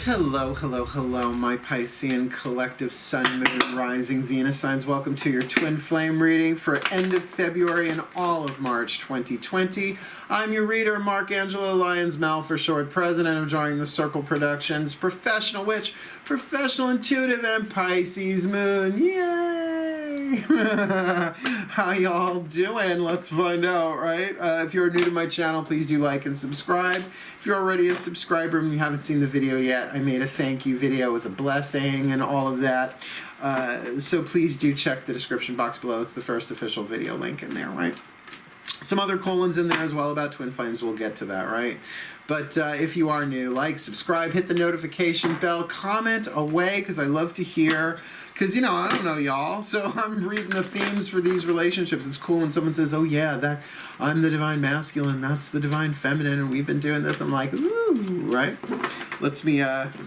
Hello, hello, hello, my Piscean collective Sun, Moon, Rising, Venus signs. Welcome to your Twin Flame reading for end of February and all of March 2020. I'm your reader, Mark Angelo, Lyons, Mal for short, president of Joining the Circle Productions, professional witch, professional intuitive, and Pisces Moon. Yay! How y'all doing? Let's find out, right? If you're new to my channel, please do like and subscribe. If you're already a subscriber and you haven't seen the video yet, I made a thank you video with a blessing and all of that. So please do check the description box below. It's the first official video link in there, right? Some other cool ones in there as well about twin flames. We'll get to that, right? But if you are new, like, subscribe, hit the notification bell, comment away, because I love to hear. Because, you know, I don't know y'all, so I'm reading the themes for these relationships. It's cool when someone says, oh yeah, that I'm the divine masculine, that's the divine feminine, and we've been doing this. I'm like, ooh, right? Lets me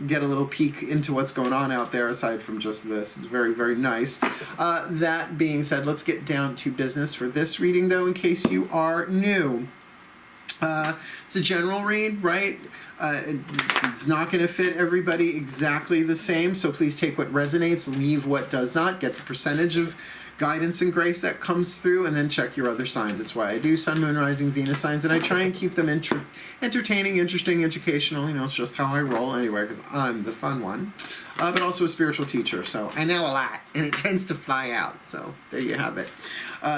get a little peek into what's going on out there aside from just this. It's very, very nice. That being said, let's get down to business for this reading, though, in case you are new. It's a general read, right? It's not going to fit everybody exactly the same, so please take what resonates, leave what does not, get the percentage of guidance and grace that comes through, and then check your other signs. That's why I do Sun, Moon, Rising, Venus signs, and I try and keep them entertaining, interesting, educational. You know, it's just how I roll anyway, because I'm the fun one. But also a spiritual teacher, so I know a lot, and it tends to fly out. So there you have it.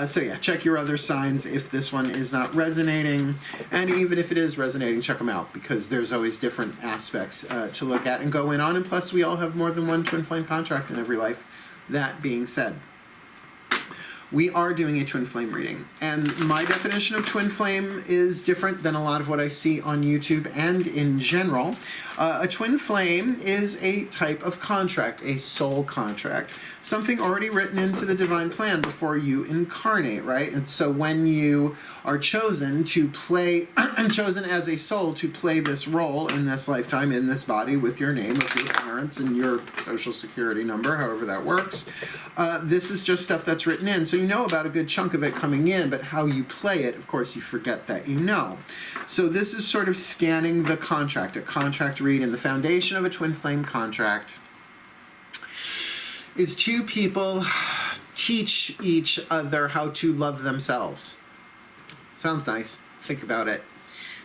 So yeah, check your other signs if this one is not resonating, and even if it is resonating, check them out, because there's always different aspects to look at and go in on, and plus we all have more than one twin flame contract in every life. That being said, we are doing a twin flame reading, and my definition of twin flame is different than a lot of what I see on YouTube and in general. A twin flame is a type of contract, a soul contract, something already written into the divine plan before you incarnate, right? And so when you are chosen to play, chosen as a soul to play this role in this lifetime, in this body, with your name, with your parents, and your social security number, however that works, this is just stuff that's written in. So you know about a good chunk of it coming in, but how you play it, of course, you forget that you know. So this is sort of scanning the contract, a contract read, and the foundation of a twin flame contract is two people teach each other how to love themselves. Sounds nice. Think about it.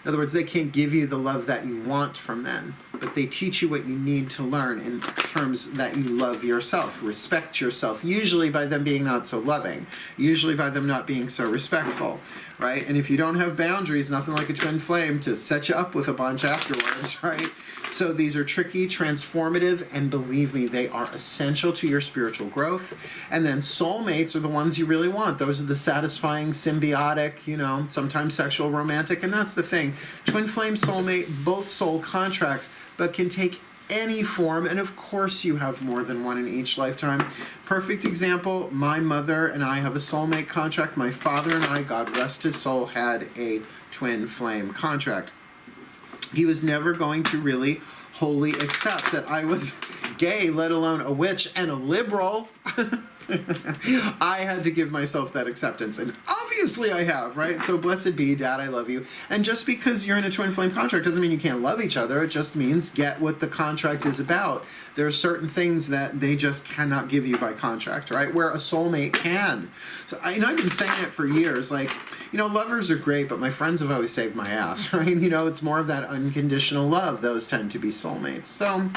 In other words, they can't give you the love that you want from them, but they teach you what you need to learn in terms that you love yourself, respect yourself, usually by them being not so loving, usually by them not being so respectful, right? And if you don't have boundaries, nothing like a twin flame to set you up with a bunch afterwards, right? So these are tricky, transformative, and believe me, they are essential to your spiritual growth. And then soulmates are the ones you really want. Those are the satisfying, symbiotic, you know, sometimes sexual, romantic, and that's the thing. Twin flame, soulmate, both soul contracts, but can take any form, and of course you have more than one in each lifetime. Perfect example, my mother and I have a soulmate contract. My father and I, God rest his soul, had a twin flame contract. He was never going to really wholly accept that I was gay, let alone a witch and a liberal. I had to give myself that acceptance, and obviously I have, right? So blessed be, Dad, I love you. And just because you're in a twin flame contract doesn't mean you can't love each other. It just means get what the contract is about. There are certain things that they just cannot give you by contract, right? Where a soulmate can. So I've been saying it for years, like, you know, lovers are great, but my friends have always saved my ass, right? You know, it's more of that unconditional love. Those tend to be soulmates. So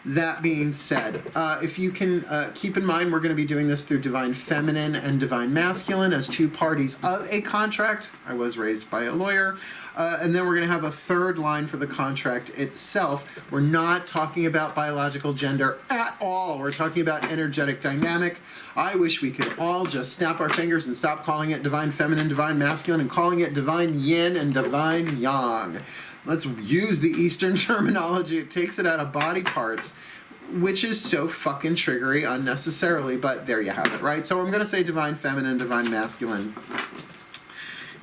that being said, if you can keep in mind, we're going to be doing this through divine feminine and divine masculine as two parties of a contract. I was raised by a lawyer. And then we're going to have a third line for the contract itself. We're not talking about biological gender at all. We're talking about energetic dynamic. I wish we could all just snap our fingers and stop calling it divine feminine, divine masculine, and calling it divine yin and divine yang. Let's use the Eastern terminology. It takes it out of body parts, which is so fucking triggery unnecessarily, but there you have it, right? So I'm going to say divine feminine, divine masculine.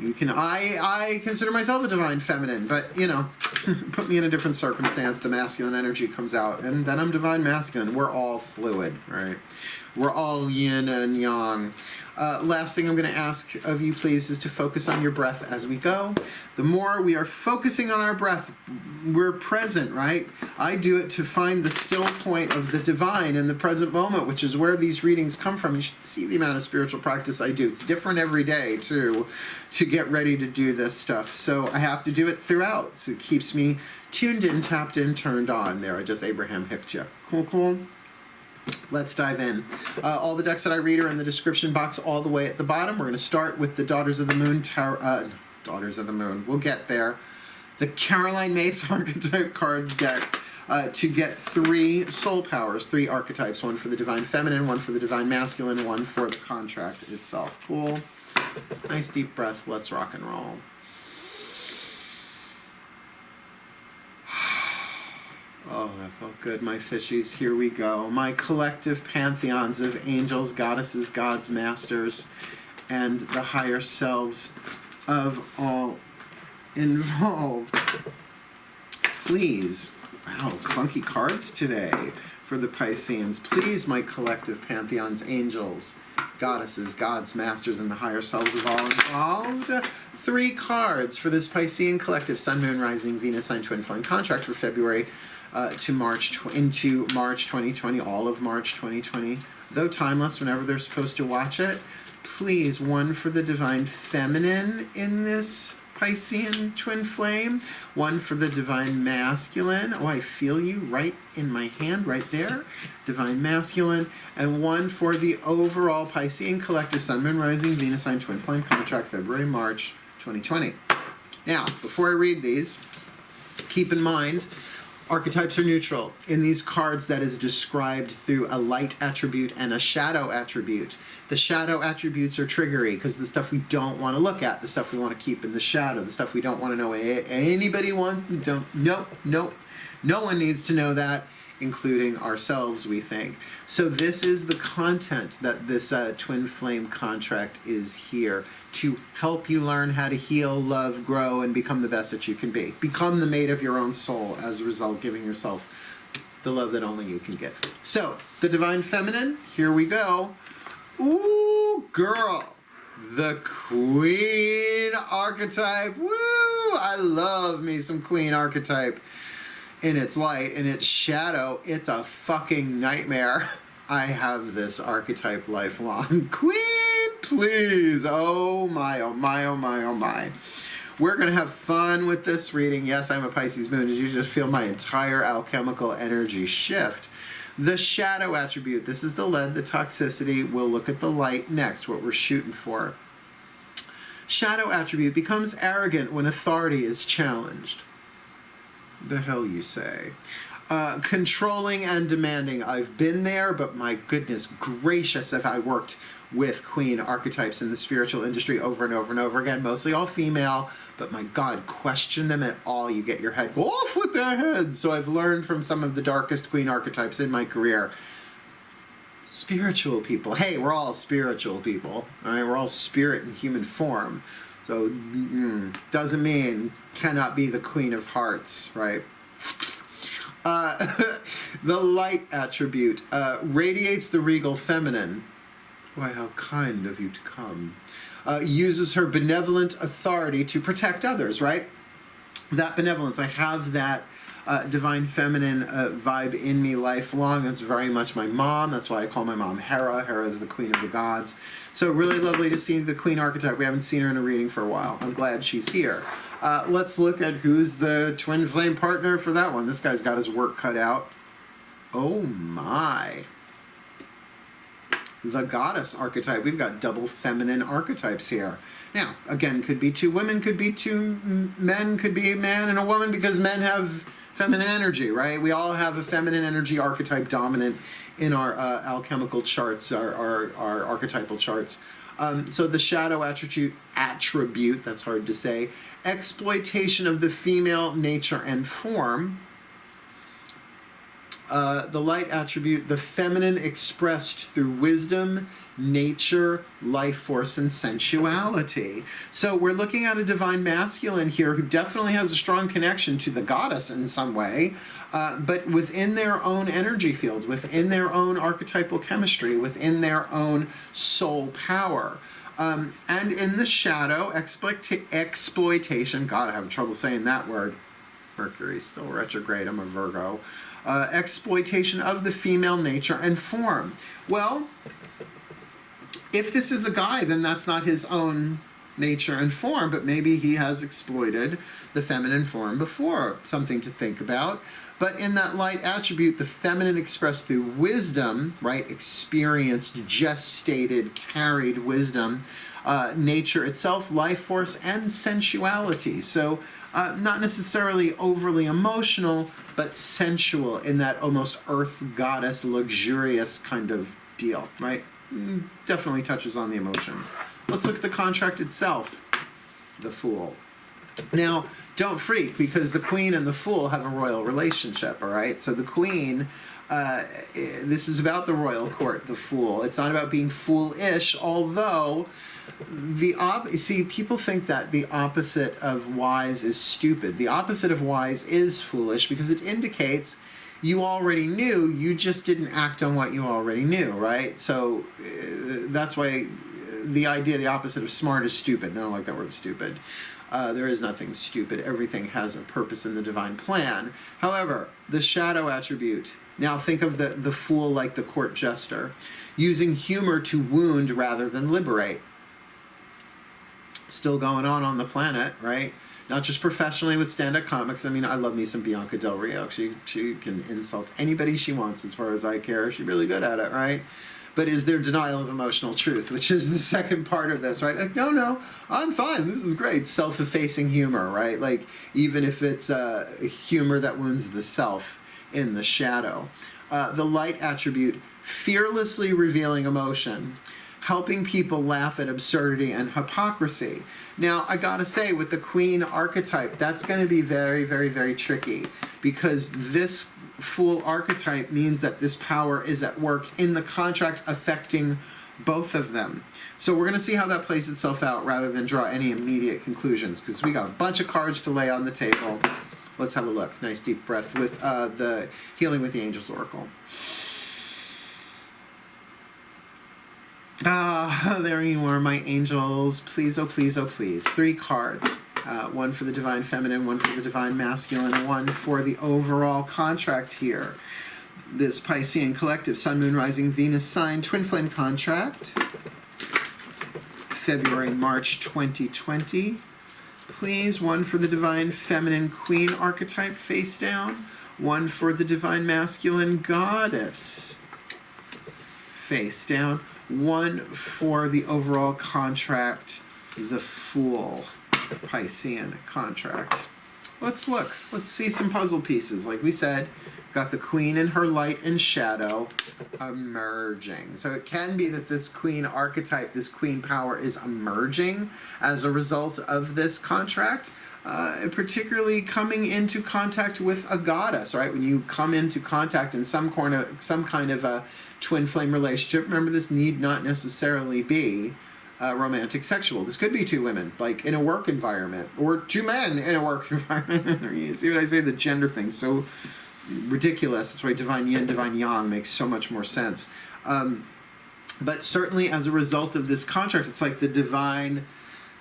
You can, I consider myself a divine feminine, but, you know, put me in a different circumstance, the masculine energy comes out, and then I'm divine masculine. We're all fluid, right? We're all yin and yang. Last thing I'm going to ask of you, please, is to focus on your breath as we go. The more we are focusing on our breath, we're present, right? I do it to find the still point of the divine in the present moment, which is where these readings come from. You should see the amount of spiritual practice I do. It's different every day, too, to get ready to do this stuff. So I have to do it throughout. So it keeps me tuned in, tapped in, turned on. There, I just Abraham hicked you. Cool, cool. Let's dive in. All the decks that I read are in the description box all the way at the bottom. We're going to start with the Daughters of the Moon Daughters of the Moon. We'll get there. The Caroline Myss Archetype card deck to get 3 soul powers, 3 archetypes, one for the Divine Feminine, one for the Divine Masculine, one for the contract itself. Cool. Nice deep breath. Let's rock and roll. Oh, that felt good, my fishies. Here we go. My collective pantheons of angels, goddesses, gods, masters, and the higher selves of all involved. Please, wow, clunky cards today for the Pisceans. Please, my collective pantheons, angels, goddesses, gods, masters, and the higher selves of all involved. 3 cards for this Piscean collective, Sun, Moon, Rising, Venus, Sign, Twin Flame contract for February to March, into March 2020, all of March 2020, though timeless whenever they're supposed to watch it. Please, one for the Divine Feminine in this Piscean Twin Flame, one for the Divine Masculine. Oh, I feel you right in my hand, right there. Divine Masculine, and one for the overall Piscean collective, Sun, Moon, Rising, Venus, Sign, Twin Flame contract, February, March 2020. Now, before I read these, keep in mind, archetypes are neutral. In these cards, that is described through a light attribute and a shadow attribute. The shadow attributes are triggery because the stuff we don't want to look at, the stuff we want to keep in the shadow, the stuff we don't want to know anybody wants. No one needs to know that, including ourselves, we think. So this is the content that this Twin Flame contract is here to help you learn how to heal, love, grow, and become the best that you can be. Become the mate of your own soul, as a result, giving yourself the love that only you can give. So, the Divine Feminine, here we go. Ooh, girl. The Queen Archetype. Woo! I love me some Queen Archetype. In its light, in its shadow, it's a fucking nightmare. I have this archetype lifelong. Queen, please. Oh my, oh my, oh my, oh my. We're going to have fun with this reading. Yes, I'm a Pisces moon. Did you just feel my entire alchemical energy shift? The shadow attribute. This is the lead, the toxicity. We'll look at the light next, what we're shooting for. Shadow attribute becomes arrogant when authority is challenged. The hell you say. Controlling and demanding. I've been there, but my goodness gracious, have I worked with Queen archetypes in the spiritual industry over and over and over again, mostly all female, but my God, question them at all, you get your head go off with their head. So I've learned from some of the darkest Queen archetypes in my career. Spiritual people. Hey, we're all spiritual people. All right, we're all spirit in human form. So, doesn't mean cannot be the Queen of Hearts, right? The light attribute radiates the regal feminine. Why, how kind of you to come. Uses her benevolent authority to protect others, right? That benevolence, I have that Divine Feminine vibe in me lifelong. That's very much my mom. That's why I call my mom Hera. Hera is the Queen of the Gods. So really lovely to see the Queen archetype. We haven't seen her in a reading for a while. I'm glad she's here. Let's look at who's the Twin Flame partner for that one. This guy's got his work cut out. Oh my. The Goddess archetype. We've got double feminine archetypes here. Now, again, could be 2 women, could be 2 men, could be a man and a woman, because men have feminine energy, right? We all have a feminine energy archetype dominant in our alchemical charts, our archetypal charts. So the shadow attribute, that's hard to say, exploitation of the female nature and form. The light attribute, the feminine expressed through wisdom, nature, life force, and sensuality. So we're looking at a divine masculine here who definitely has a strong connection to the goddess in some way, but within their own energy field, within their own archetypal chemistry, within their own soul power. And in the shadow, exploitation, God, I have trouble saying that word. Mercury's still retrograde, I'm a Virgo. Exploitation of the female nature and form. Well, if this is a guy, then that's not his own nature and form, but maybe he has exploited the feminine form before. Something to think about. But in that light attribute, the feminine expressed through wisdom, right? Experienced, gestated, carried wisdom, nature itself, life force, and sensuality. So not necessarily overly emotional, but sensual in that almost earth goddess, luxurious kind of deal, right? Definitely touches on the emotions. Let's look at the contract itself. The Fool. Now, don't freak, because the Queen and the Fool have a royal relationship, all right? So the Queen, this is about the royal court, the Fool. It's not about being foolish, although see, people think that the opposite of wise is stupid. The opposite of wise is foolish, because it indicates you already knew, you just didn't act on what you already knew, right? So that's why the idea, the opposite of smart is stupid. I don't like that word, stupid. There is nothing stupid. Everything has a purpose in the divine plan. However, the shadow attribute. Now think of the Fool like the court jester, using humor to wound rather than liberate. Still going on the planet, right? Not just professionally with stand-up comics. I mean, I love me some Bianca Del Rio. She can insult anybody she wants as far as I care. She's really good at it, right? But is there denial of emotional truth, which is the second part of this, right? Like, no, I'm fine. This is great. Self-effacing humor, right? Like, even if it's humor that wounds the self in the shadow. The light attribute, fearlessly revealing emotion, helping people laugh at absurdity and hypocrisy. Now, I gotta say, with the Queen archetype, that's going to be very, very, very tricky, because this Fool archetype means that this power is at work in the contract, affecting both of them. So we're going to see how that plays itself out rather than draw any immediate conclusions, because we got a bunch of cards to lay on the table. Let's have a look. Nice deep breath with the Healing with the Angels Oracle. There you are, my angels. Please, oh please, oh please. 3 cards. One for the Divine Feminine, one for the Divine Masculine, one for the overall contract here. This Piscean collective, Sun, Moon, Rising, Venus sign, Twin Flame contract. February, March 2020. Please, one for the Divine Feminine Queen archetype face down. One for the Divine Masculine Goddess face down. One for the overall contract, the Fool Piscean contract. Let's look. Let's see some puzzle pieces. Like we said, got the Queen in her light and shadow emerging. So it can be that this Queen archetype, this Queen power is emerging as a result of this contract, particularly coming into contact with a goddess, right? When you come into contact in some kind of a twin flame relationship, remember, this need not necessarily be romantic sexual. This could be 2 women, like in a work environment, or 2 men in a work environment. You see what I say? The gender thing's so ridiculous. That's why divine yin, divine yang makes so much more sense. But certainly as a result of this contract, it's like the Divine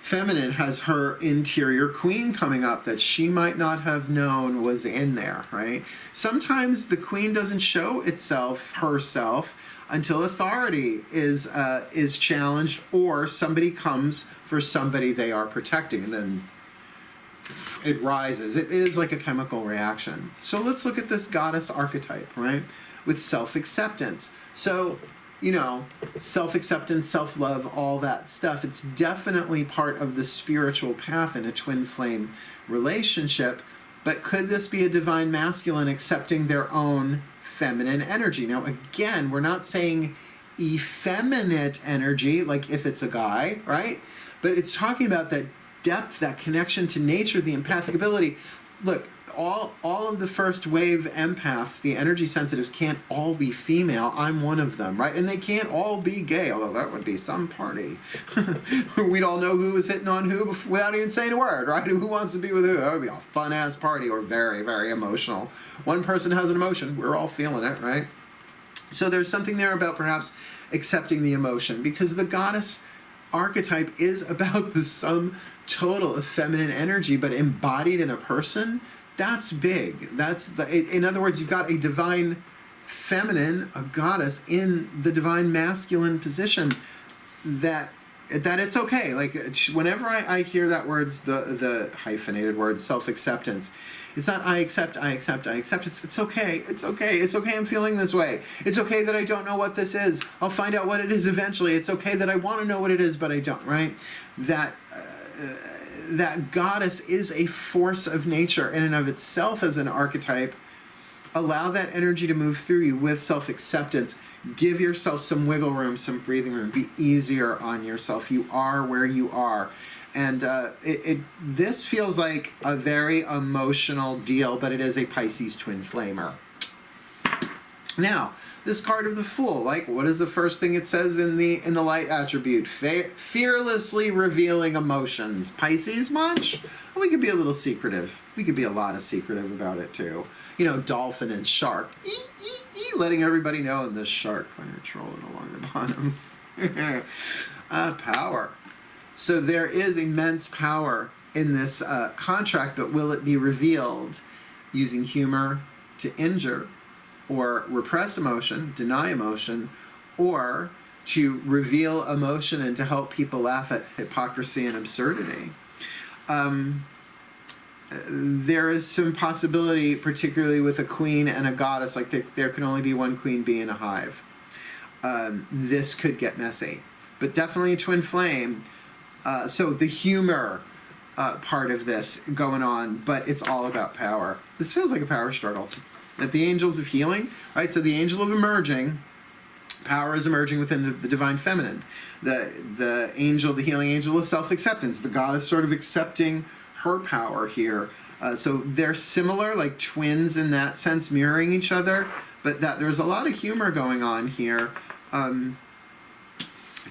Feminine has her interior Queen coming up that she might not have known was in there, right? Sometimes the Queen doesn't show herself until authority is challenged, or somebody comes for somebody they are protecting, and then it rises. It is like a chemical reaction. So let's look at this goddess archetype, right? With self-acceptance. So, you know, self-acceptance, self-love, all that stuff, it's definitely part of the spiritual path in a twin flame relationship. But could this be a divine masculine accepting their own feminine energy? Now, again, we're not saying effeminate energy, like if it's a guy, right? But it's talking about that depth, that connection to nature, the empathic ability. Look, all of the first wave empaths, the energy sensitives, can't all be female. I'm one of them, right? And they can't all be gay, although that would be some party. We'd all know who was hitting on who without even saying a word, right? Who wants to be with who? That would be a fun-ass party, or very, very emotional. One person has an emotion. We're all feeling it, right? So there's something there about perhaps accepting the emotion, because the goddess archetype is about the sum total of feminine energy, but embodied in a person. That's big. In other words, you've got a divine feminine, a goddess, in the divine masculine position, that it's okay. Like, whenever I hear that words, the hyphenated word self-acceptance, it's not I accept. It's okay. It's okay I'm feeling this way. It's okay that I don't know what this is. I'll find out what it is eventually. It's okay that I want to know what it is, but I don't, right? That goddess is a force of nature in and of itself as an archetype. Allow that energy to move through you with self-acceptance. Give yourself some wiggle room, some breathing room. Be easier on yourself. You are where you are. And this feels like a very emotional deal, but it is a Pisces twin flamer. Now, this card of the Fool, like, what is the first thing it says in the light attribute? Fearlessly revealing emotions. Pisces much? Well, we could be a little secretive. We could be a lot of secretive about it too. You know, dolphin and shark. Letting everybody know, and this shark kind of trolling along the bottom. Power. So there is immense power in this contract, but will it be revealed using humor to injure, or repress emotion, deny emotion, or to reveal emotion and to help people laugh at hypocrisy and absurdity? There is some possibility, particularly with a queen and a goddess, like there can only be one queen bee in a hive. This could get messy, but definitely a twin flame. So the humor part of this going on, but it's all about power. This feels like a power struggle. At the angels of healing, right? So the angel of emerging, power is emerging within the divine feminine. The angel, the healing angel of self-acceptance. The goddess sort of accepting her power here. So they're similar, like twins in that sense, mirroring each other, but there's a lot of humor going on here.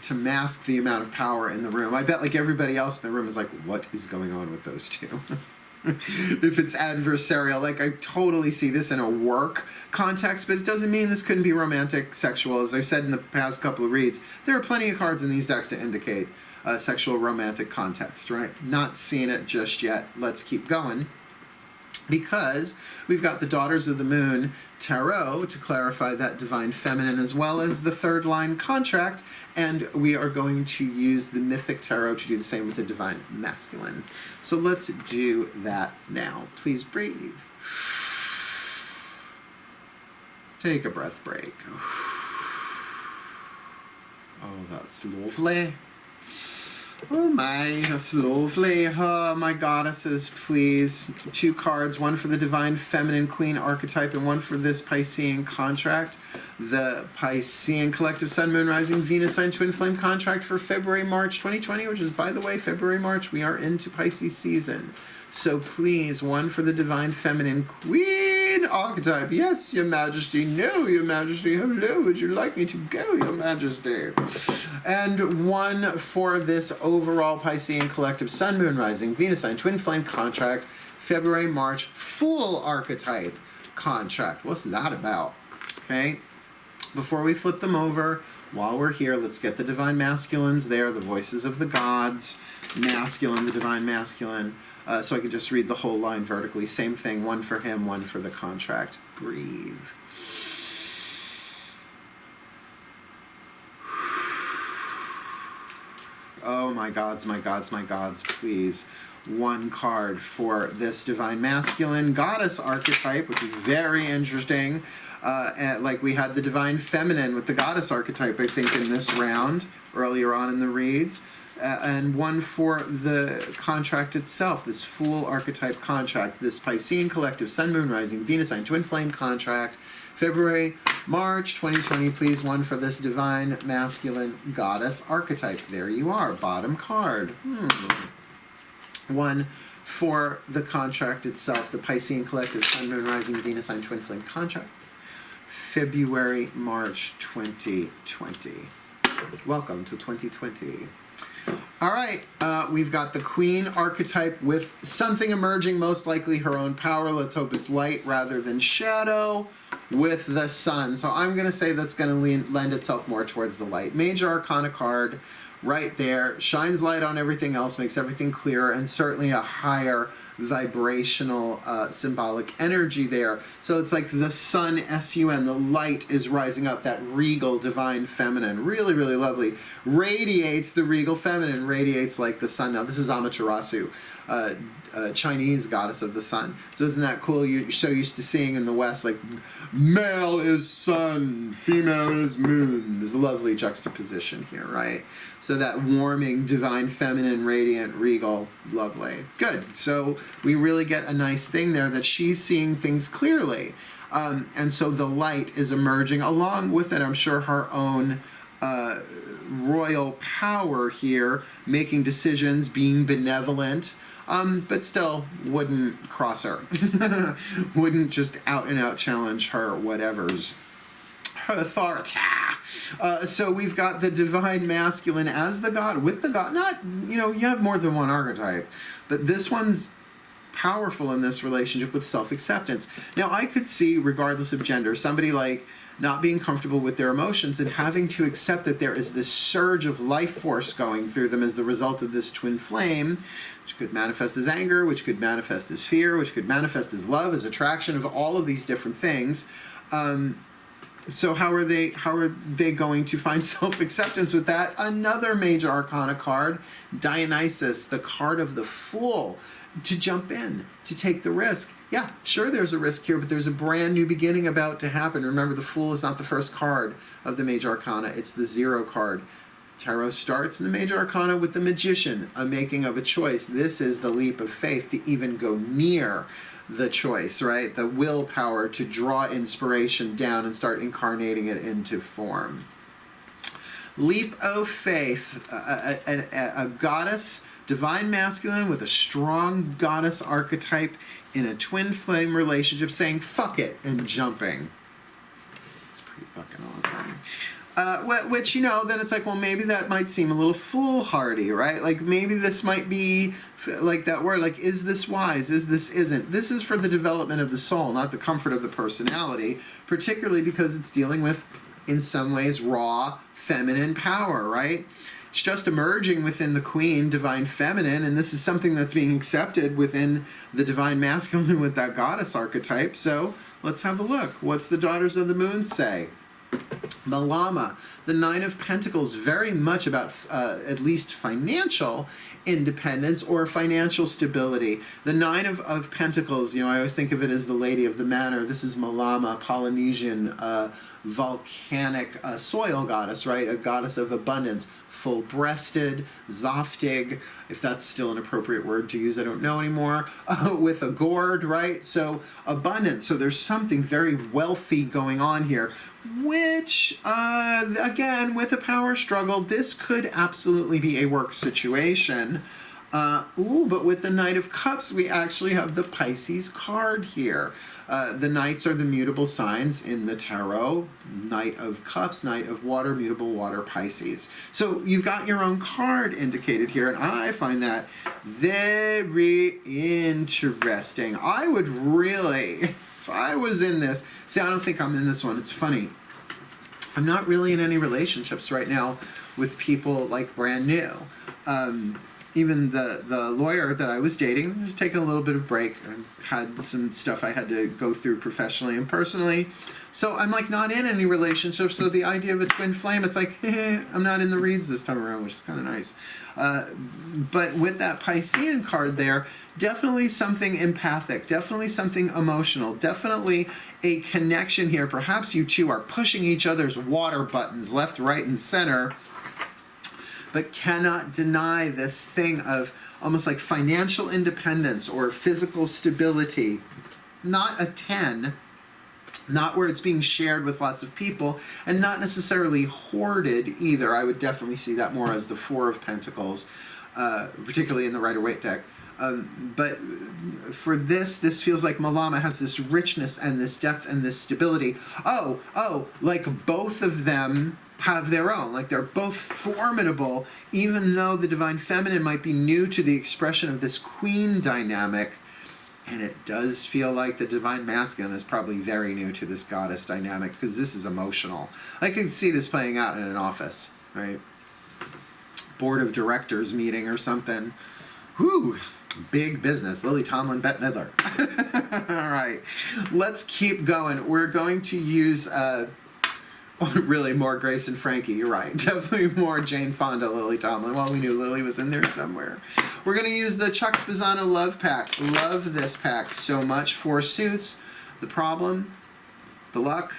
To mask the amount of power in the room. I bet like everybody else in the room is like, what is going on with those two? If it's adversarial, like I totally see this in a work context, but it doesn't mean this couldn't be romantic, sexual. As I've said in the past couple of reads, there are plenty of cards in these decks to indicate sexual romantic context, right? Not seeing it just yet. Let's keep going. Because we've got the Daughters of the Moon Tarot to clarify that divine feminine, as well as the third line contract, and we are going to use the Mythic Tarot to do the same with the divine masculine. So let's do that now. Please breathe. Take a breath break. Oh, that's lovely. Oh my, that's lovely. Oh, my goddesses, please. 2 cards, one for the Divine Feminine Queen archetype and one for this Piscean contract. The Piscean Collective Sun, Moon, Rising, Venus sign Twin Flame contract for February, March 2020, which is, by the way, February, March. We are into Pisces season. So please, one for the Divine Feminine Queen archetype. Yes, Your Majesty. No, Your Majesty. Hello, would you like me to go, Your Majesty? And one for this overall Piscean Collective Sun, Moon, Rising, Venus sign Twin Flame contract, February, March, Fool archetype contract. What's that about? Okay. Before we flip them over, while we're here, let's get the Divine Masculines there, the voices of the gods, masculine, the Divine Masculine, so I could just read the whole line vertically. Same thing, one for him, one for the contract. Breathe. Oh my gods, my gods, my gods, please. One card for this Divine Masculine Goddess archetype, which is very interesting. Like we had the Divine Feminine with the Goddess archetype, I think, in this round, earlier on in the reads. And one for the contract itself, this Fool archetype contract, this Piscean Collective Sun, Moon, Rising, Venus sign Twin Flame contract, February, March 2020, please. One for this Divine Masculine Goddess archetype. There you are, bottom card. One for the contract itself, the Piscean Collective Sun, Moon, Rising, Venus sign, Twin Flame contract. February, March 2020. Welcome to 2020. All right, we've got the Queen archetype with something emerging, most likely her own power. Let's hope it's light rather than shadow, with the Sun. So I'm going to say that's going to lend itself more towards the light. Major Arcana card right there, shines light on everything else, makes everything clearer, and certainly a higher vibrational symbolic energy there. So it's like the Sun, S-U-N, the light is rising up, that regal divine feminine. Really, really lovely. Radiates the regal feminine, radiates like the sun. Now this is Amaterasu, Chinese goddess of the sun. So isn't that cool? You're so used to seeing in the West, like, male is sun, female is moon. There's a lovely juxtaposition here, right? So that warming, divine, feminine, radiant, regal, lovely. Good. So we really get a nice thing there that she's seeing things clearly. And so the light is emerging along with it, I'm sure, her own royal power here, making decisions, being benevolent, but still wouldn't cross her. Wouldn't just out and out challenge her whatever's. Authority. So we've got the divine masculine as the god, with the god. Not, you have more than one archetype, but this one's powerful in this relationship with self-acceptance. Now, I could see, regardless of gender, somebody like not being comfortable with their emotions and having to accept that there is this surge of life force going through them as the result of this twin flame, which could manifest as anger, which could manifest as fear, which could manifest as love, as attraction, of all of these different things. So how are they going to find self-acceptance with that? Another major arcana card, Dionysus, the card of the Fool, to jump in, to take the risk. Yeah, sure, there's a risk here, but there's a brand new beginning about to happen. Remember, the Fool is not the first card of the major arcana, it's the 0 card. Tarot starts in the major arcana with the Magician, a making of a choice. This is the leap of faith to even go near the choice, right? The willpower to draw inspiration down and start incarnating it into form. Leap of faith, a goddess, divine masculine with a strong goddess archetype in a twin flame relationship, saying fuck it and jumping. It's pretty fucking awesome. Which, then it's like, well, maybe that might seem a little foolhardy, right? Like, maybe this might be, like that word, like, is this wise? Is this isn't? This is for the development of the soul, not the comfort of the personality, particularly because it's dealing with, in some ways, raw, feminine power, right? It's just emerging within the Queen, divine feminine, and this is something that's being accepted within the divine masculine with that goddess archetype. So let's have a look. What's the Daughters of the Moon say? Malama, the 9 of Pentacles, very much about at least financial independence or financial stability. The 9 of Pentacles, I always think of it as the Lady of the Manor. This is Malama, Polynesian, volcanic soil goddess, right? A goddess of abundance, full-breasted, zoftig, if that's still an appropriate word to use, I don't know anymore, with a gourd, right? So abundance. So there's something very wealthy going on here, which, again, with a power struggle, this could absolutely be a work situation. But with the Knight of Cups, we actually have the Pisces card here. The Knights are the mutable signs in the tarot. Knight of Cups, Knight of Water, mutable water, Pisces. So you've got your own card indicated here, and I find that very interesting. I would really, if I was in this, see, I don't think I'm in this one. It's funny. I'm not really in any relationships right now with people like brand new. Even the lawyer that I was dating was taking a little bit of break. I had some stuff I had to go through professionally and personally. So I'm like not in any relationship. So the idea of a twin flame, it's like, I'm not in the reads this time around, which is kind of nice. But with that Piscean card there, definitely something empathic, definitely something emotional, definitely a connection here. Perhaps you two are pushing each other's water buttons left, right, and center, but cannot deny this thing of almost like financial independence or physical stability. Not a 10, not where it's being shared with lots of people, and not necessarily hoarded either. I would definitely see that more as the 4 of Pentacles, particularly in the Rider-Waite deck. But for this feels like Malama has this richness and this depth and this stability. Like both of them have their own. Like they're both formidable, even though the Divine Feminine might be new to the expression of this queen dynamic. And it does feel like the Divine Masculine is probably very new to this goddess dynamic, because this is emotional. I can see this playing out in an office, right? Board of directors meeting or something. Whew, big business. Lily Tomlin, Bette Midler. All right, let's keep going. We're going to use really more Grace and Frankie. You're right. Definitely more Jane Fonda, Lily Tomlin. Well, we knew Lily was in there somewhere. We're going to use the Chuck Spezzano Love Pack. Love this pack so much. 4 suits. The problem, the luck,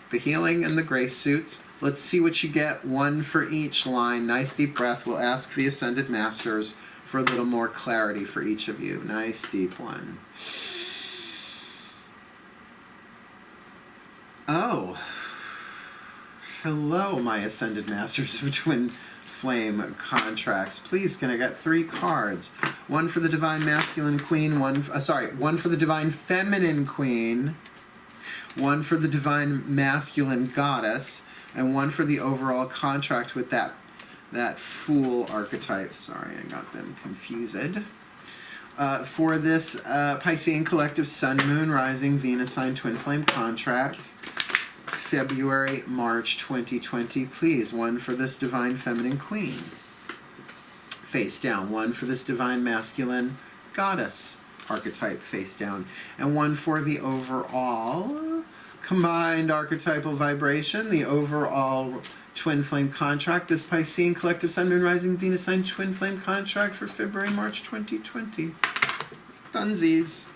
the healing, and the grace suits. Let's see what you get. 1 for each line. Nice deep breath. We'll ask the Ascended Masters for a little more clarity for each of you. Nice deep one. Oh. Hello, my Ascended Masters of Twin Flame contracts. Please, can I get 3 cards? 1 for the Divine Masculine Queen, 1 for the Divine Feminine Queen, 1 for the Divine Masculine Goddess, and 1 for the overall contract with that Fool archetype. Sorry, I got them confused. For this Piscean Collective Sun, Moon, Rising, Venus sign Twin Flame contract, February, March 2020, please. 1 for this Divine Feminine Queen. Face down. 1 for this Divine Masculine Goddess archetype, face down. And 1 for the overall combined archetypal vibration, the overall Twin Flame contract, this Piscean Collective Sun, Moon, Rising, Venus sign Twin Flame contract for February, March 2020. Dunsies.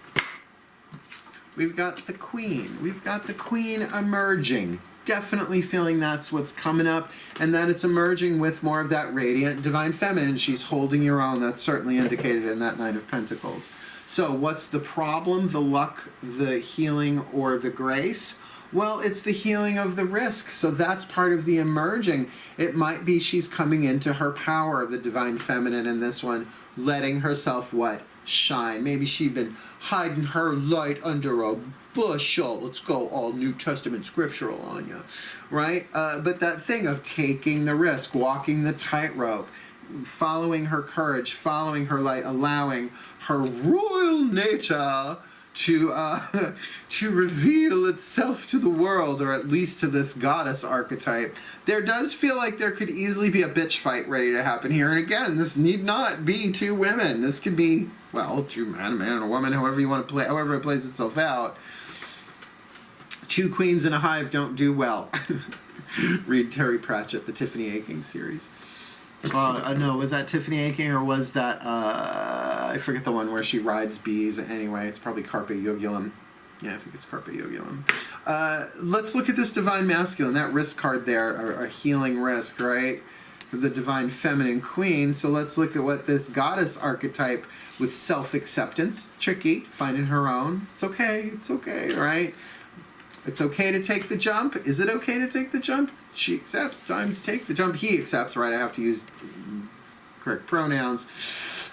We've got the Queen. We've got the Queen emerging. Definitely feeling that's what's coming up, and that it's emerging with more of that radiant Divine Feminine. She's holding your own. That's certainly indicated in that Knight of Pentacles. So what's the problem? The luck, the healing, or the grace? Well, it's the healing of the risk. So that's part of the emerging. It might be she's coming into her power, the Divine Feminine in this one, letting herself what? Shine. Maybe she'd been hiding her light under a bushel. Let's go all New Testament scriptural on you, right? But that thing of taking the risk, walking the tightrope, following her courage, following her light, allowing her royal nature to reveal itself to the world, or at least to this goddess archetype. There does feel like there could easily be a bitch fight ready to happen here. And again, this need not be 2 women. This could be, well, 2 men, a man and a woman, however you want to play, however it plays itself out. 2 queens in a hive don't do well. Read Terry Pratchett, the Tiffany Aching series. No, was that Tiffany Aching, or was that, I forget the one where she rides bees. Anyway, it's probably Carpe Yogulum. Yeah, I think it's Carpe Yogulum. Let's look at this Divine Masculine, that risk card there, a healing risk, right? The Divine Feminine Queen. So let's look at what this goddess archetype with self-acceptance, tricky, finding her own. It's okay, right? It's okay to take the jump. Is it okay to take the jump? She accepts. Time to take the jump. He accepts, right? I have to use correct pronouns.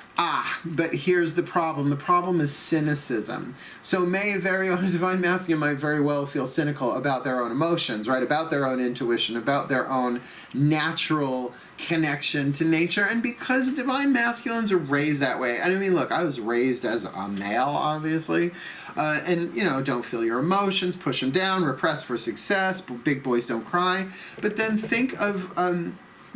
But here's the problem. The problem is cynicism. So Divine Masculine might very well feel cynical about their own emotions, right? About their own intuition, about their own natural connection to nature. And because Divine Masculines are raised that way. I mean, look, I was raised as a male, obviously. And, don't feel your emotions, push them down, repress for success, big boys don't cry. But then think of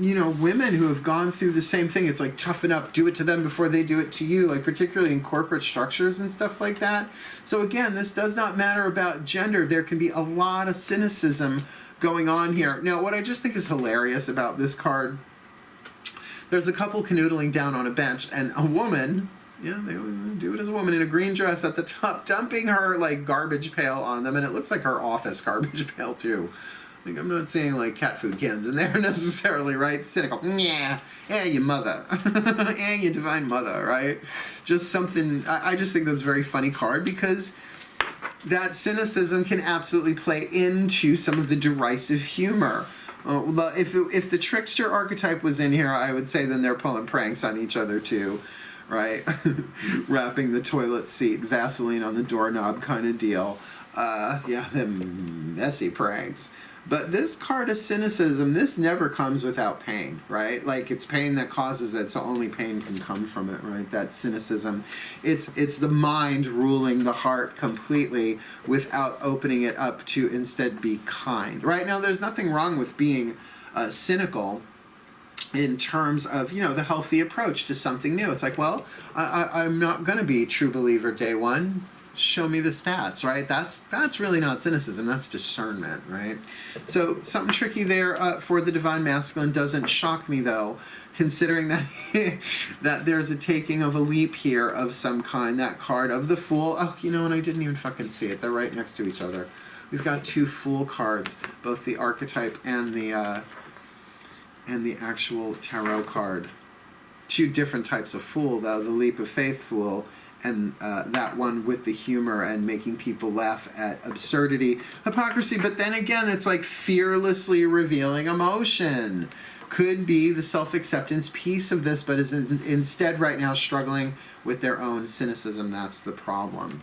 women who have gone through the same thing. It's like, toughen up, do it to them before they do it to you, like particularly in corporate structures and stuff like that. So again, this does not matter about gender. There can be a lot of cynicism going on here. Now, what I just think is hilarious about this card, there's a couple canoodling down on a bench, and a woman, they do it as a woman in a green dress at the top, dumping her like garbage pail on them, and it looks like her office garbage pail too. Like, I'm not saying like cat food cans in there necessarily, right? Cynical. Yeah, your mother. Your Divine Mother, right? Just something, I just think that's a very funny card, because that cynicism can absolutely play into some of the derisive humor. If the trickster archetype was in here, I would say then they're pulling pranks on each other too. right? Wrapping the toilet seat, Vaseline on the doorknob kind of deal. Yeah, them messy pranks. But this card of cynicism, this never comes without pain, right? Like, it's pain that causes it, so only pain can come from it, right? That cynicism. It's the mind ruling the heart completely without opening it up to instead be kind. Right now, there's nothing wrong with being cynical in terms of, you know, the healthy approach to something new. It's like, well, I'm not going to be true believer day one. Show me the stats, right? That's really not cynicism. That's discernment, right? So something tricky there for the divine masculine. Doesn't shock me though, considering that that there's a taking of a leap here of some kind. That card of the Fool. Oh, you know, and I didn't even fucking see it. They're right next to each other. We've got two Fool cards, both the archetype and the actual tarot card. Two different types of Fool though. The Leap of Faith Fool. And that one with the humor and making people laugh at absurdity, hypocrisy. But then again, it's like fearlessly revealing emotion. Could be the self-acceptance piece of this, but is instead right now struggling with their own cynicism. That's the problem.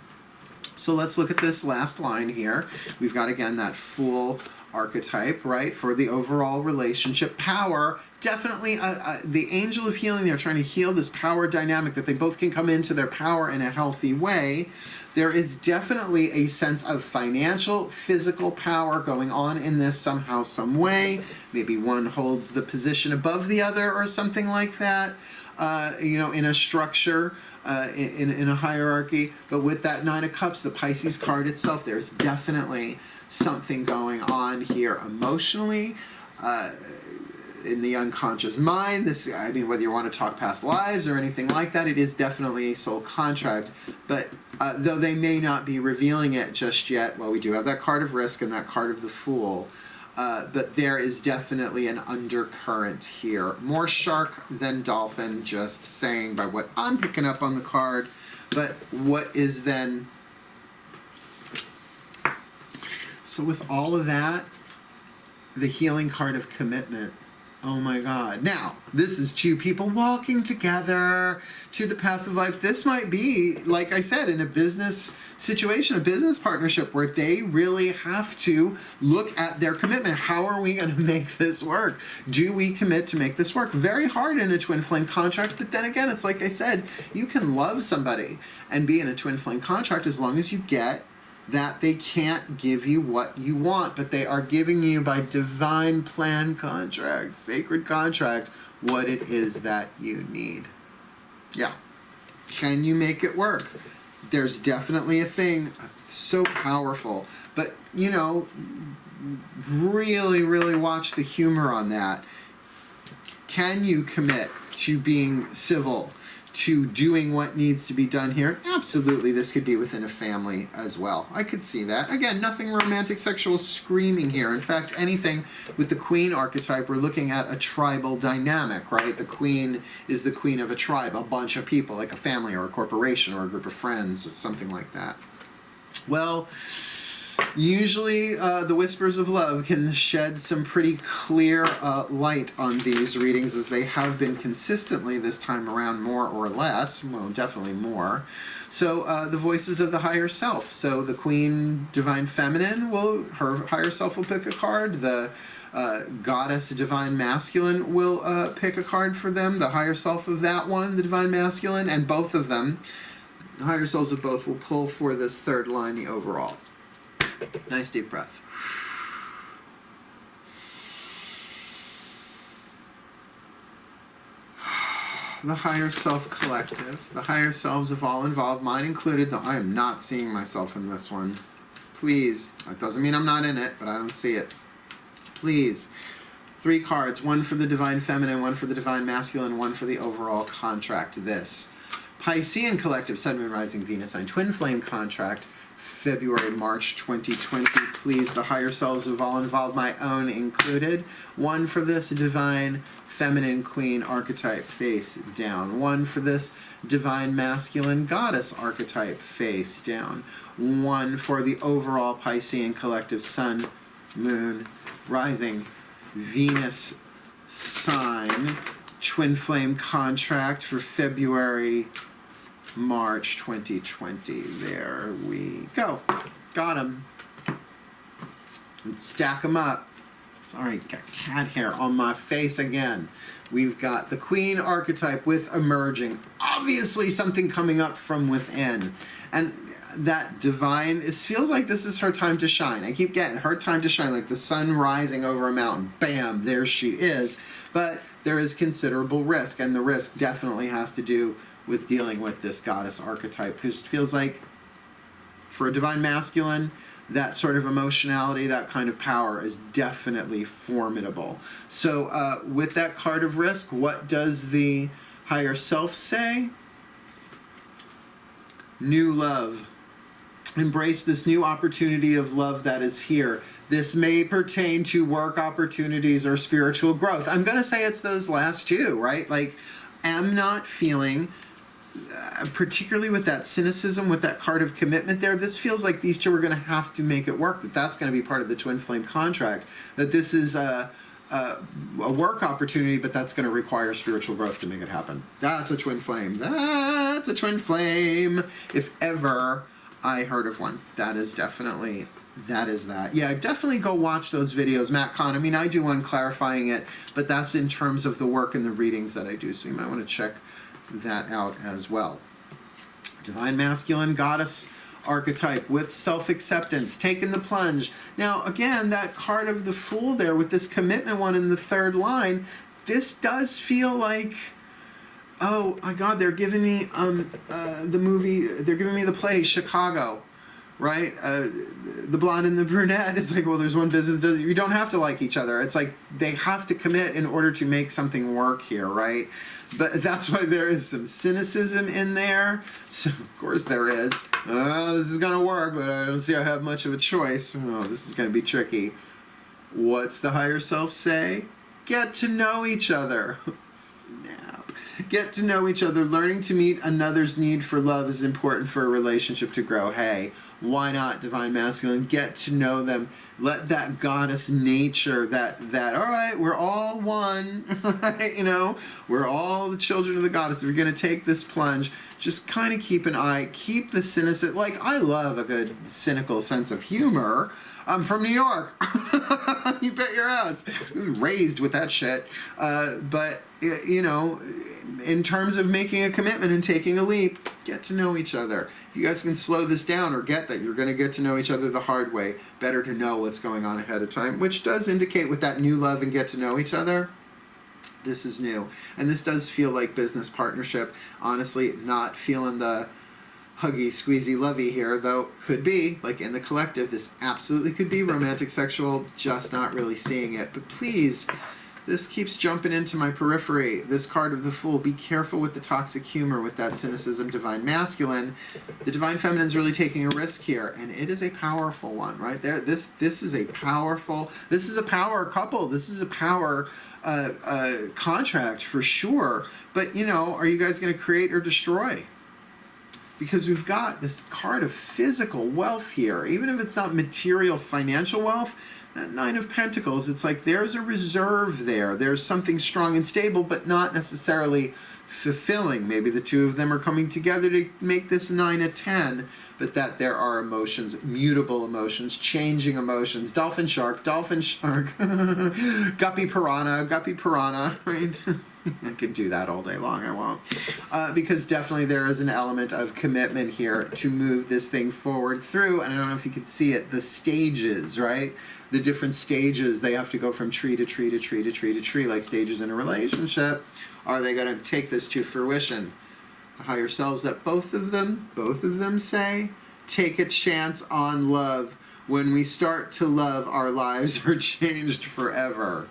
So let's look at this last line here. We've got, again, that Fool archetype, right, for the overall relationship. Power, definitely the angel of healing. They're trying to heal this power dynamic, that they both can come into their power in a healthy way. There is definitely a sense of financial, physical power going on in this somehow, some way. Maybe one holds the position above the other or something like that, you know, in a structure. In a hierarchy. But with that Nine of Cups, the Pisces card itself, there's definitely something going on here emotionally, in the unconscious mind. This, I mean, whether you want to talk past lives or anything like that, it is definitely a soul contract. But though they may not be revealing it just yet, well, we do have that card of Risk and that card of the Fool. But there is definitely an undercurrent here. More shark than dolphin, just saying by what I'm picking up on the card. But what is then... So with all of that, the healing card of Commitment. Oh my God. Now, this is two people walking together to the path of life. This might be, like I said, in a business situation, a business partnership, where they really have to look at their commitment. How are we going to make this work? Do we commit to make this work? Very hard in a twin flame contract, but then again, it's like I said, you can love somebody and be in a twin flame contract as long as you get that they can't give you what you want, but they are giving you by divine plan contract, sacred contract, what it is that you need. Yeah. Can you make it work? There's definitely a thing so powerful, but, you know, really, really watch the humor on that. Can you commit to being civil, to doing what needs to be done here? Absolutely, this could be within a family as well. I could see that. Again, nothing romantic, sexual screaming here. In fact, anything with the Queen archetype, we're looking at a tribal dynamic, right? The Queen is the queen of a tribe, a bunch of people, like a family or a corporation or a group of friends or something like that. Well, usually the whispers of love can shed some pretty clear light on these readings, as they have been consistently this time around, more or less. Well, definitely more. So the voices of the higher self. So the Queen Divine Feminine, her higher self will pick a card. The Goddess Divine Masculine will pick a card for them. The higher self of that one, the Divine Masculine, and both of them, the higher selves of both, will pull for this third line, the overall. Nice deep breath. The higher self collective, the higher selves of all involved, mine included, though I am not seeing myself in this one. Please, that doesn't mean I'm not in it, but I don't see it. Please. 3 cards, one for the Divine Feminine, one for the Divine Masculine, one for the overall contract. This Piscean collective, Sun, Moon, Rising, Venus sign, twin flame contract, February, March 2020. Please, the higher selves of all involved, my own included. One for this Divine Feminine Queen archetype, face down. One for this Divine Masculine Goddess archetype, face down. One for the overall Piscean collective, Sun, Moon, Rising, Venus sign, twin flame contract for February, March 2020. There we go. Got them. Let's stack them up. Sorry, got cat hair on my face again. We've got the Queen archetype with emerging. Obviously something coming up from within. And that divine, it feels like this is her time to shine. I keep getting her time to shine, like the sun rising over a mountain. Bam, there she is. But there is considerable risk, and the risk definitely has to do with dealing with this goddess archetype, because it feels like for a divine masculine, that sort of emotionality, that kind of power is definitely formidable. So with that card of risk, what does the higher self say? New love. Embrace this new opportunity of love that is here. This may pertain to work opportunities or spiritual growth. I'm going to say it's those last two, right? Like, I'm not feeling, particularly with that cynicism, with that card of commitment there, this feels like these two are going to have to make it work, that that's going to be part of the twin flame contract, that this is a work opportunity, but that's going to require spiritual growth to make it happen. That's a twin flame. That's a twin flame. If ever I heard of one. That is definitely, that is that. Yeah, definitely go watch those videos, Matt Kahn. I mean, I do one clarifying it, but that's in terms of the work and the readings that I do, so you might want to check that out as well. Divine masculine goddess archetype with self-acceptance, taking the plunge. Now, again, that card of the Fool there with this commitment one in the third line, this does feel like, oh my God, they're giving me the movie, they're giving me the play, Chicago, right? The blonde and the brunette. It's like, well, there's one business, you don't have to like each other. It's like they have to commit in order to make something work here, right? But that's why there is some cynicism in there. So, of course there is. Oh, this is going to work, but I don't see I have much of a choice. Oh, this is going to be tricky. What's the higher self say? Get to know each other. Snap. Get to know each other. Learning to meet another's need for love is important for a relationship to grow. Hey, why not, divine masculine? Get to know them. Let that goddess nature, that all right, we're all one, right? You know, we're all the children of the goddess. If you're going to take this plunge, just kind of keep an eye, keep the cynicism. Like, I love a good cynical sense of humor. I'm from New York. You bet your ass. Raised with that shit. But, you know, in terms of making a commitment and taking a leap, get to know each other. If you guys can slow this down or get that you're going to get to know each other the hard way, better to know what's going on ahead of time, which does indicate with that new love and get to know each other, this is new. And this does feel like business partnership. Honestly, not feeling the huggy, squeezy, lovey here, though could be, like in the collective, this absolutely could be romantic, sexual, just not really seeing it. But please, this keeps jumping into my periphery. This card of the Fool, be careful with the toxic humor, with that cynicism, divine masculine. The divine feminine is really taking a risk here, and it is a powerful one, right there. This is a powerful, this is a power couple, this is a power contract for sure. But, you know, are you guys going to create or destroy? Because we've got this card of physical wealth here. Even if it's not material financial wealth, that Nine of Pentacles, it's like there's a reserve there. There's something strong and stable, but not necessarily fulfilling. Maybe the two of them are coming together to make this 9 of 10, but that there are emotions, mutable emotions, changing emotions. Dolphin shark, guppy piranha, right? I could do that all day long, I won't. Because definitely there is an element of commitment here to move this thing forward through, and I don't know if you can see it, the stages, right? The different stages, they have to go from tree to tree to tree to tree to tree, like stages in a relationship. Are they going to take this to fruition? The higher selves that both of them say, take a chance on love. When we start to love, our lives are changed forever.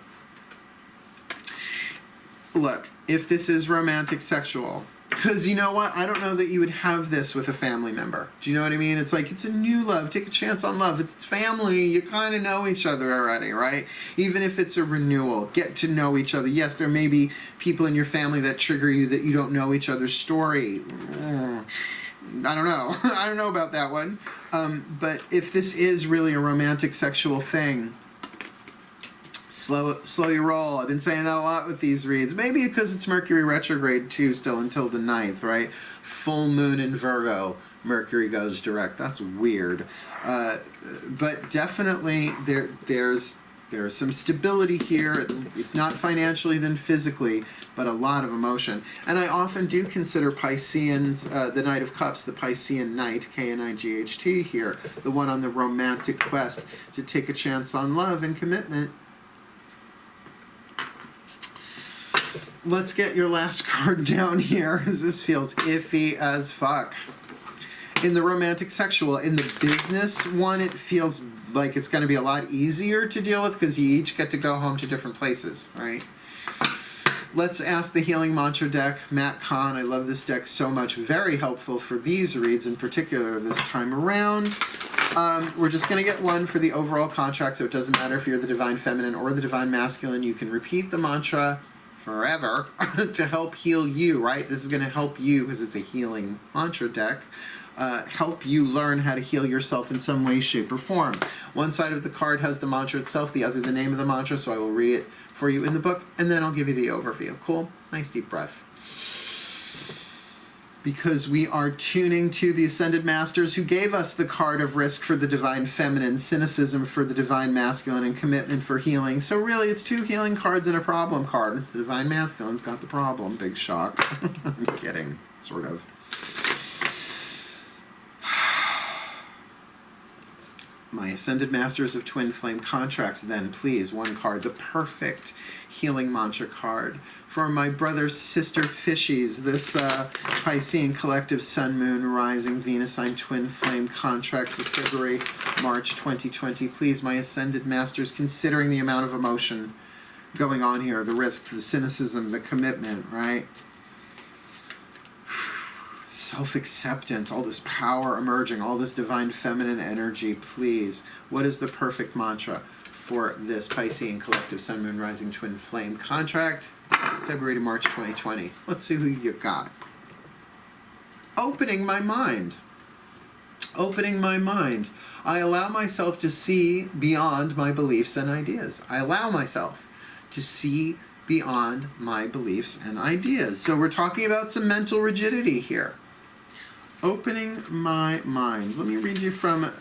Look, if this is romantic sexual, because you know what? I don't know that you would have this with a family member. Do you know what I mean? It's like, it's a new love. Take a chance on love. It's family. You kind of know each other already, right? Even if it's a renewal, get to know each other. Yes, there may be people in your family that trigger you that you don't know each other's story. I don't know. I don't know about that one. But if this is really a romantic sexual thing, slow your roll. I've been saying that a lot with these reads. Maybe because it's Mercury retrograde too, still until the 9th, right? Full moon in Virgo, Mercury goes direct. That's weird. But definitely there's some stability here, if not financially, then physically, but a lot of emotion. And I often do consider Pisceans, the Knight of Cups, the Piscean Knight, K-N-I-G-H-T here, the one on the romantic quest to take a chance on love and commitment. Let's get your last card down here, because this feels iffy as fuck. In the romantic sexual, in the business one, it feels like it's going to be a lot easier to deal with because you each get to go home to different places, right? Let's ask the healing mantra deck. Matt Kahn, I love this deck so much. Very helpful for these reads in particular this time around. We're just going to get one for the overall contract, so it doesn't matter if you're the divine feminine or the divine masculine. You can repeat the mantra forever to help heal you, right? This is going to help you because it's a healing mantra deck. Help you learn how to heal yourself in some way, shape, or form. One side of the card has the mantra itself, the other the name of the mantra, so I will read it for you in the book, and then I'll give you the overview. Cool? Nice deep breath. Because we are tuning to the Ascended Masters who gave us the card of risk for the divine feminine, cynicism for the divine masculine, and commitment for healing. So really, it's two healing cards and a problem card. It's the divine masculine's got the problem. Big shock. I'm kidding, sort of. My Ascended Masters of Twin Flame contracts, then, please, one card, the perfect healing mantra card. For my brother, sister fishies, this Piscean collective Sun, Moon, Rising, Venus sign Twin Flame contract for February, March 2020. Please, my Ascended Masters, considering the amount of emotion going on here, the risk, the cynicism, the commitment, right? Self-acceptance, all this power emerging, all this divine feminine energy, please. What is the perfect mantra for this Piscean collective Sun, Moon, Rising, Twin Flame contract, February to March 2020? Let's see who you got. Opening my mind. Opening my mind. I allow myself to see beyond my beliefs and ideas. I allow myself to see beyond my beliefs and ideas. So we're talking about some mental rigidity here. Opening my mind. Let me read you from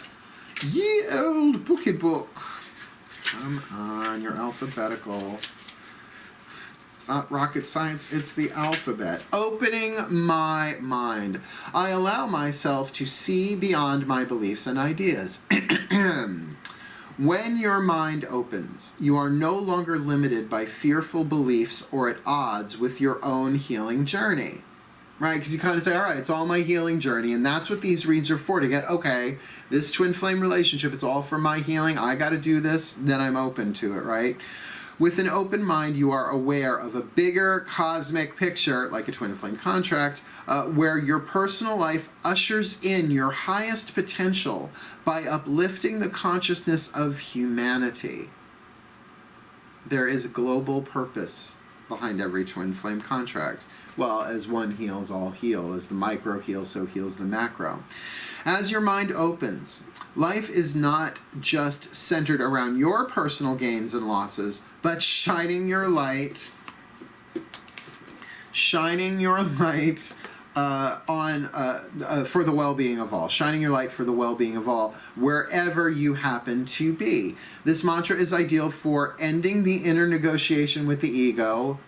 Ye Old Bookie Book. Come on, you're alphabetical. It's not rocket science, it's the alphabet. Opening my mind. I allow myself to see beyond my beliefs and ideas. When your mind opens, you are no longer limited by fearful beliefs or at odds with your own healing journey. Right? Because you kind of say, all right, it's all my healing journey, and that's what these reads are for, to get, okay, this twin flame relationship, it's all for my healing, I got to do this, then I'm open to it, right? With an open mind, you are aware of a bigger cosmic picture, like a twin flame contract, where your personal life ushers in your highest potential by uplifting the consciousness of humanity. There is global purpose behind every twin flame contract. Well, as one heals, all heal. As the micro heals, so heals the macro. As your mind opens, life is not just centered around your personal gains and losses, but shining your light for the well-being of all. Shining your light for the well-being of all, wherever you happen to be. This mantra is ideal for ending the inner negotiation with the ego,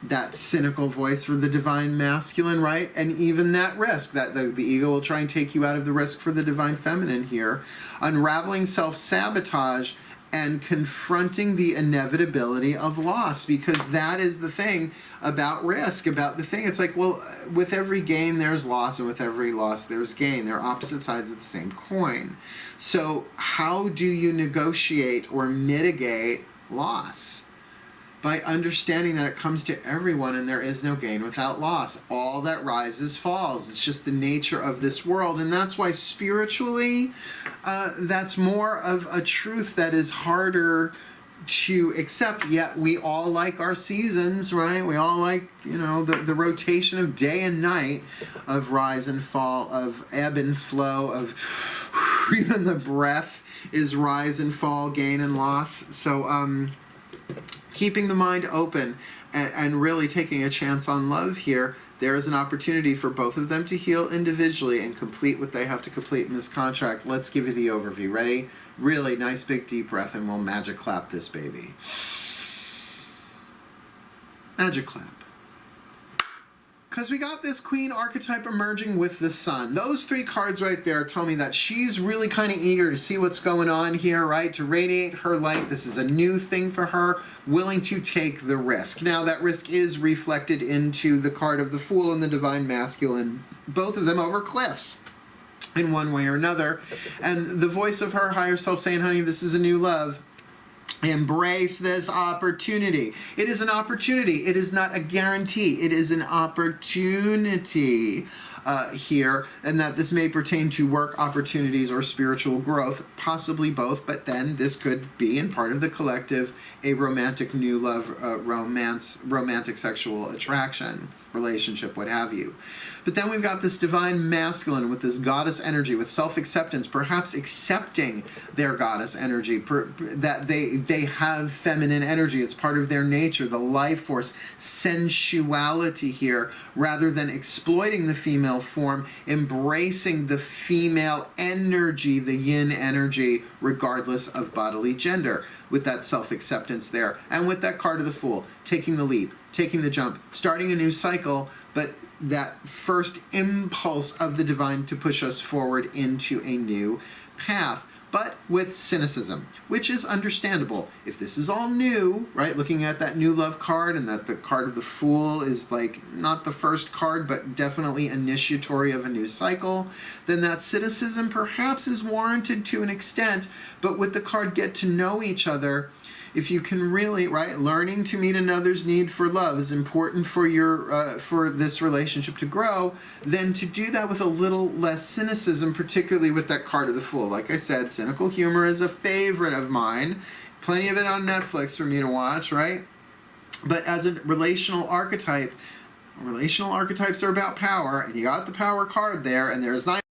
that cynical voice for the divine masculine, right? And even that risk, that the ego will try and take you out of the risk for the divine feminine here. Unraveling self-sabotage and confronting the inevitability of loss, because that is the thing about risk, about the thing. It's like, well, with every gain there's loss, and with every loss there's gain. They're opposite sides of the same coin. So how do you negotiate or mitigate loss? By understanding that it comes to everyone and there is no gain without loss. All that rises falls. It's just the nature of this world. And that's why spiritually, that's more of a truth that is harder to accept. Yet we all like our seasons, right? We all like, the rotation of day and night, of rise and fall, of ebb and flow, of even the breath is rise and fall, gain and loss. So, keeping the mind open and really taking a chance on love here, there is an opportunity for both of them to heal individually and complete what they have to complete in this contract. Let's give you the overview. Ready? Really nice big deep breath, and we'll magic clap this baby. Magic clap. Because we got this Queen archetype emerging with the Sun. Those three cards right there tell me that she's really kind of eager to see what's going on here, right? To radiate her light. This is a new thing for her, willing to take the risk. Now, that risk is reflected into the card of the Fool and the Divine Masculine, both of them over cliffs in one way or another. And the voice of her higher self saying, honey, this is a new love. Embrace this opportunity. It is an opportunity. It is not a guarantee. It is an opportunity here, and that this may pertain to work opportunities or spiritual growth, possibly both, but then this could be in part of the collective a romantic new love, romantic sexual attraction, relationship, what have you. But then we've got this divine masculine with this goddess energy, with self-acceptance, perhaps accepting their goddess energy, that they have feminine energy. It's part of their nature, the life force, sensuality here, rather than exploiting the female form, embracing the female energy, the yin energy, regardless of bodily gender, with that self-acceptance there. And with that card of the Fool, taking the leap, taking the jump, starting a new cycle, but that first impulse of the divine to push us forward into a new path, but with cynicism, which is understandable. If this is all new, right, looking at that new love card, and that the card of the Fool is like not the first card, but definitely initiatory of a new cycle, then that cynicism perhaps is warranted to an extent. But with the card get to know each other, if you can really, right, learning to meet another's need for love is important for your for this relationship to grow, then to do that with a little less cynicism, particularly with that card of the Fool. Like I said, cynical humor is a favorite of mine. Plenty of it on Netflix for me to watch, right? But as a relational archetype, relational archetypes are about power, and you got the power card there, and there's not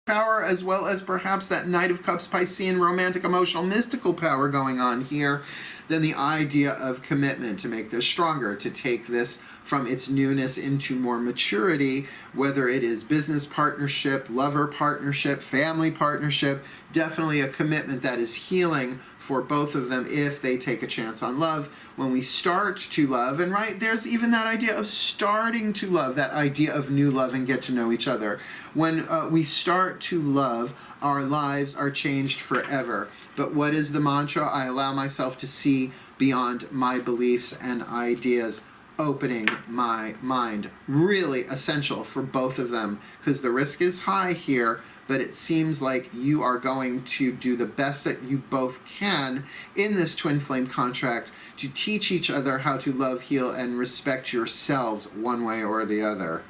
power, as well as perhaps that Knight of Cups Piscean romantic, emotional, mystical power going on here, then the idea of commitment to make this stronger, to take this from its newness into more maturity, whether it is business partnership, lover partnership, family partnership, definitely a commitment that is healing for both of them if they take a chance on love. When we start to love, and right, there's even that idea of starting to love, that idea of new love and get to know each other. When we start to love, our lives are changed forever. But what is the mantra? I allow myself to see beyond my beliefs and ideas, opening my mind. Really essential for both of them, because the risk is high here, but it seems like you are going to do the best that you both can in this twin flame contract to teach each other how to love, heal, and respect yourselves one way or the other.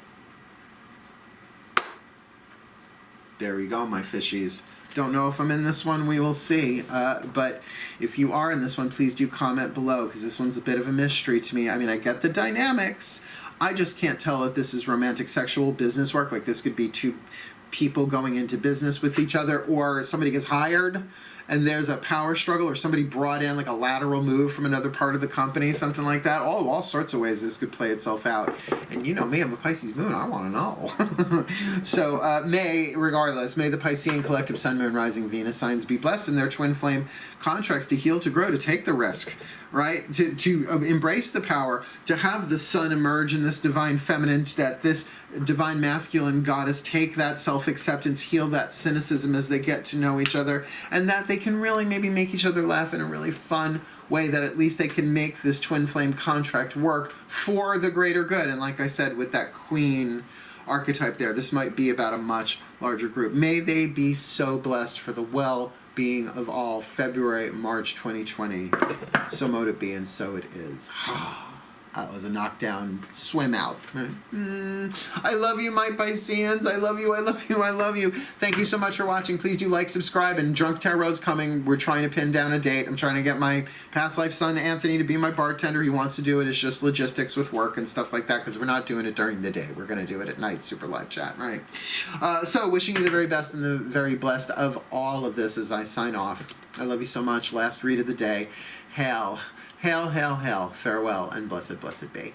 There we go, my fishies. Don't know if I'm in this one, we will see. But if you are in this one, please do comment below, because this one's a bit of a mystery to me. I mean, I get the dynamics. I just can't tell if this is romantic, sexual, business work. Like, this could be two people going into business with each other, or somebody gets hired and there's a power struggle, or somebody brought in like a lateral move from another part of the company, something like that. All sorts of ways this could play itself out. And you know me, I'm a Pisces moon, I want to know. So regardless, may the Piscean collective Sun, Moon, Rising, Venus signs be blessed in their twin flame contracts to heal, to grow, to take the risk, right? To embrace the power, to have the Sun emerge in this divine feminine, that this divine masculine goddess take that self-acceptance, heal that cynicism as they get to know each other, and that they can really maybe make each other laugh in a really fun way, that at least they can make this twin flame contract work for the greater good. And like I said, with that Queen archetype there, this might be about a much larger group. May they be so blessed for the well-being of all. February, March 2020. So mote it be, and so it is. That was a knockdown swim out. I love you, my Pisceans. I love you, I love you, I love you. Thank you so much for watching. Please do like, subscribe, and Drunk Tarot's coming. We're trying to pin down a date. I'm trying to get my past life son, Anthony, to be my bartender. He wants to do it. It's just logistics with work and stuff like that, because we're not doing it during the day. We're going to do it at night, super live chat, right? So wishing you the very best and the very blessed of all of this as I sign off. I love you so much. Last read of the day. Hail, hail, hail, hail, farewell, and blessed, blessed be.